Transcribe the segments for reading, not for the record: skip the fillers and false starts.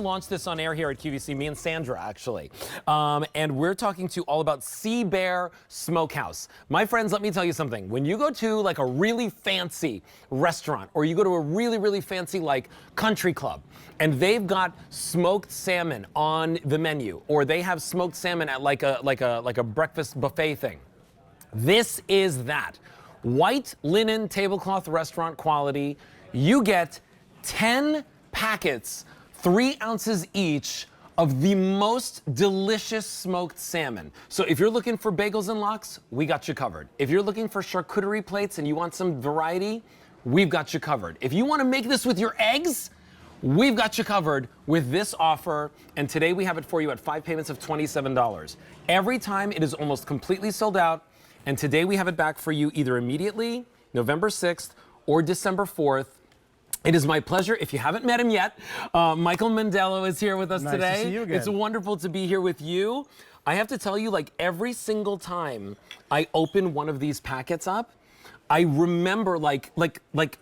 Launched this on air here at QVC, me and Sandra actually, and we're talking to you all about SeaBear Smokehouse. My friends, let me tell you something. When you go to like a really fancy restaurant, or you go to a really fancy like country club, and they've got smoked salmon on the menu, or they have smoked salmon at like a breakfast buffet thing, this is that. White linen tablecloth restaurant quality. You get 10 packets, 3 ounces each, of the most delicious smoked salmon. So if you're looking for bagels and lox, we got you covered. If you're looking for charcuterie plates and you want some variety, we've got you covered. If you want to make this with your eggs, we've got you covered with this offer. And today we have it for you at 5 payments of $27. Every time it is almost completely sold out. And today we have it back for you either immediately, November 6th, or December 4th. It is my pleasure, if you haven't met him yet, Michael Mandello is here with us today. Nice to see you again. It's wonderful to be here with you. I have to tell you, like every single time I open one of these packets up, I remember like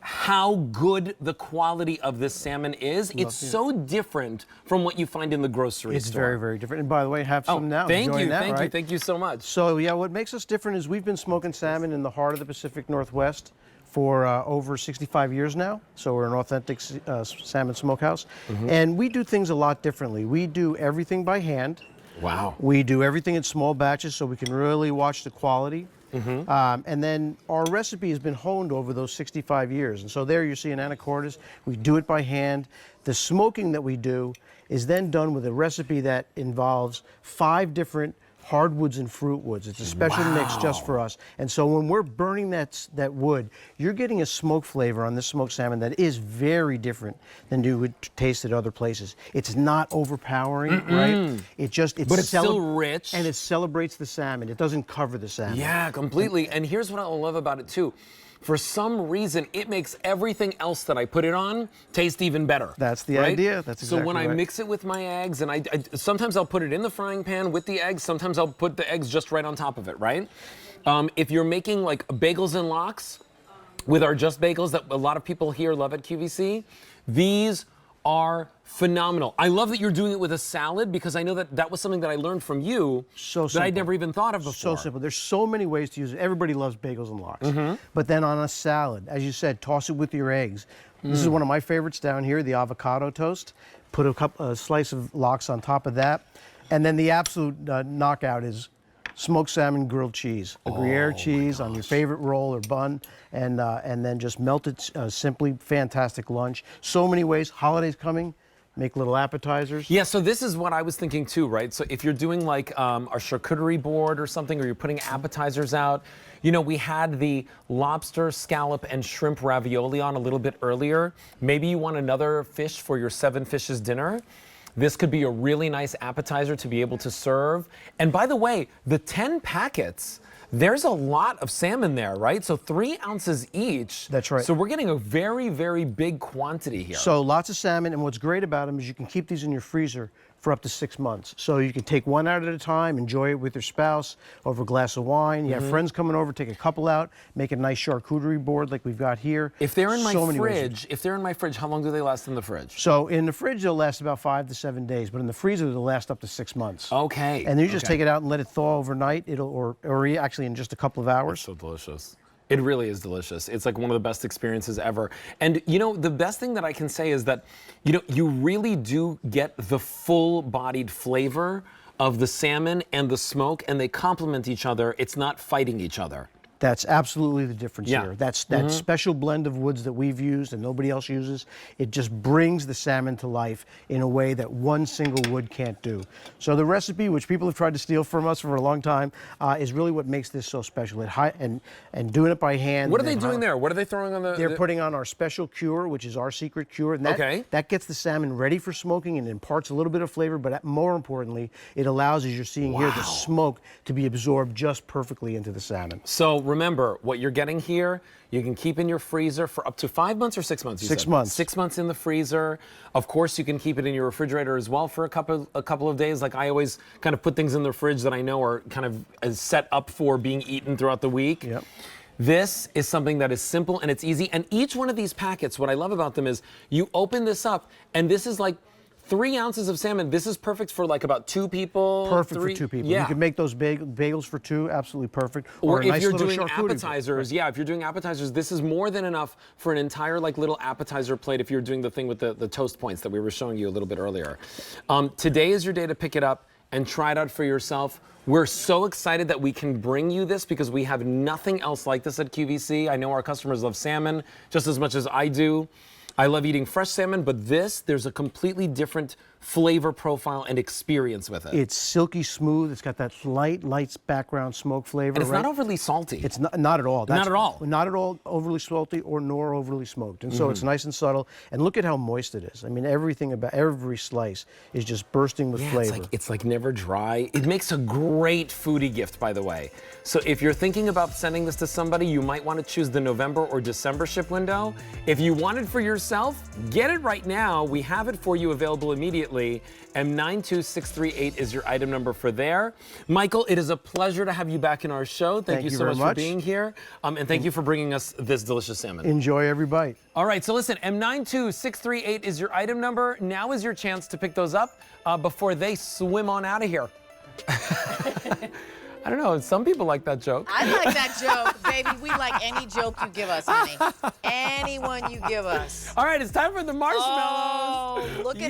how good the quality of this salmon is. It's so different from what you find in the grocery store. It's very, very different. And by the way, have some now. Thank you, right? thank you so much. So yeah, what makes us different is we've been smoking salmon in the heart of the Pacific Northwest for over 65 years now. So we're an authentic salmon smokehouse. And we do things a lot differently. We do everything by hand. Wow. We do everything in small batches so we can really watch the quality. And then our recipe has been honed over those 65 years. And so there you see an anacortes. We do it by hand. The smoking that we do is then done with a recipe that involves 5 different hardwoods and fruit woods. It's a special mix just for us. And so when we're burning that wood, you're getting a smoke flavor on this smoked salmon that is very different than you would taste at other places. It's not overpowering, right? But it's still rich. And it celebrates the salmon. It doesn't cover the salmon. Yeah, completely. And here's what I love about it too. For some reason, it makes everything else that I put it on taste even better. That's the idea. That's exactly so when I right. mix it with my eggs, and I sometimes I'll put it in the frying pan with the eggs. Sometimes I'll put the eggs just right on top of it, right? If you're making like bagels and lox with our Just Bagels that a lot of people here love at QVC, these are phenomenal. I love that you're doing it with a salad because I know that was something that I learned from you that I'd never even thought of before. So simple. There's so many ways to use it. Everybody loves bagels and lox. But then on a salad, as you said, toss it with your eggs. This is one of my favorites down here, the avocado toast. Put a slice of lox on top of that. And then the absolute knockout is smoked salmon grilled cheese, a Gruyere cheese on your favorite roll or bun, and then just melt it simply. Fantastic lunch. So many ways. Holidays coming, make little appetizers. Yeah, so this is what I was thinking too, right? So if you're doing like a charcuterie board or something, or you're putting appetizers out, you know, we had the lobster, scallop, and shrimp ravioli on a little bit earlier. Maybe you want another fish for your 7 fishes dinner. This could be a really nice appetizer to be able to serve. And by the way, the 10 packets, there's a lot of salmon there, right? So 3 ounces each. That's right. So we're getting a very, very big quantity here. So lots of salmon, and what's great about them is you can keep these in your freezer for up to 6 months. So you can take one out at a time, enjoy it with your spouse over a glass of wine. You have friends coming over, take a couple out, make a nice charcuterie board like we've got here. If they're in my fridge, how long do they last in the fridge? So in the fridge, they'll last about 5 to 7 days, but in the freezer, they'll last up to 6 months. Okay. And then you just take it out and let it thaw overnight. Or actually in just a couple of hours. It's so delicious. It really is delicious. It's like one of the best experiences ever. And you know, the best thing that I can say is that, you know, you really do get the full-bodied flavor of the salmon and the smoke, and they complement each other. It's not fighting each other. That's absolutely the difference Yeah. here. That's that special blend of woods that we've used and nobody else uses. It just brings the salmon to life in a way that one single wood can't do. So the recipe, which people have tried to steal from us for a long time, is really what makes this so special. And doing it by hand. What are they doing there? What are they throwing on the... They're putting on our special cure, which is our secret cure. And that gets the salmon ready for smoking and imparts a little bit of flavor, but more importantly, it allows, as you're seeing here, the smoke to be absorbed just perfectly into the salmon. So remember, what you're getting here, you can keep in your freezer for up to 5 months or 6 months, you 6 said? months. 6 months in the freezer. Of course, you can keep it in your refrigerator as well for a couple of days. Like I always kind of put things in the fridge that I know are kind of set up for being eaten throughout the week. Yep. This is something that is simple and it's easy. And each one of these packets, what I love about them is you open this up and this is like 3 ounces of salmon. This is perfect for like about 2 people. Perfect for 2 people. Yeah. You can make those bagels for 2, absolutely perfect. Or a if nice you're little doing charcuterie. appetizers, yeah, if you're doing appetizers, this is more than enough for an entire like little appetizer plate if you're doing the thing with the toast points that we were showing you a little bit earlier. Today is your day to pick it up and try it out for yourself. We're so excited that we can bring you this because we have nothing else like this at QVC. I know our customers love salmon just as much as I do. I love eating fresh salmon, but there's a completely different flavor profile and experience with it. It's silky smooth. It's got that light background smoke flavor. And it's right? not overly salty. It's not at all. Not at all. Not at all overly salty nor overly smoked. And so it's nice and subtle. And look at how moist it is. I mean, everything about every slice is just bursting with flavor. It's like never dry. It makes a great foodie gift, by the way. So if you're thinking about sending this to somebody, you might want to choose the November or December ship window. If you want it for yourself, get it right now. We have it for you available immediately. M92638 is your item number for there. Michael, it is a pleasure to have you back in our show. Thank you so much for being here. And thank you for bringing us this delicious salmon. Enjoy every bite. All right, so listen, M92638 is your item number. Now is your chance to pick those up before they swim on out of here. I don't know, some people like that joke. I like that joke, baby. We like any joke you give us, honey. Anyone you give us. All right, it's time for the marshmallows. Oh, look at